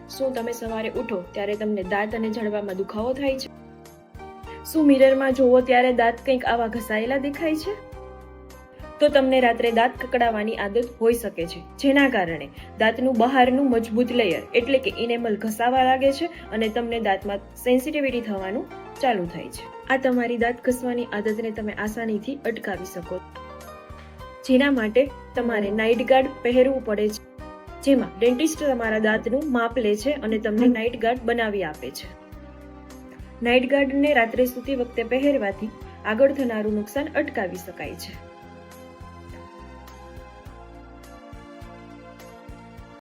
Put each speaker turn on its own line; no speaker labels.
શું તમે સવારે ઉઠો ત્યારે તમને દાંત અને જડબામાં દુખાવો થાય છે? શું મિરરમાં જોવો ત્યારે દાંત કંઈક આવા ઘસાયેલા દેખાય છે? તો તમને રાત્રે દાંત કકડાવવાની આદત હોઈ શકે છે, જેના કારણે દાંતનું બહારનું મજબૂત લેયર એટલે કે ઇનેમલ ઘસાવા લાગે છે અને તમને દાંતમાં સેન્સિટિવિટી થવાનું ચાલુ થાય છે. આ તમારી દાંત ઘસવાની આદતને તમે આસાનીથી અટકાવી શકો, જેના માટે તમારે નાઇટ ગાર્ડ પહેરવું પડે છે, જેમાં ડેન્ટિસ્ટ તમારા દાંતનું માપ લે છે અને તમને નાઇટ ગાર્ડ બનાવી આપે છે. નાઇટ ગાર્ડને રાત્રે સૂતી વખતે પહેરવાથી આગળ થનારું નુકસાન અટકાવી શકાય છે.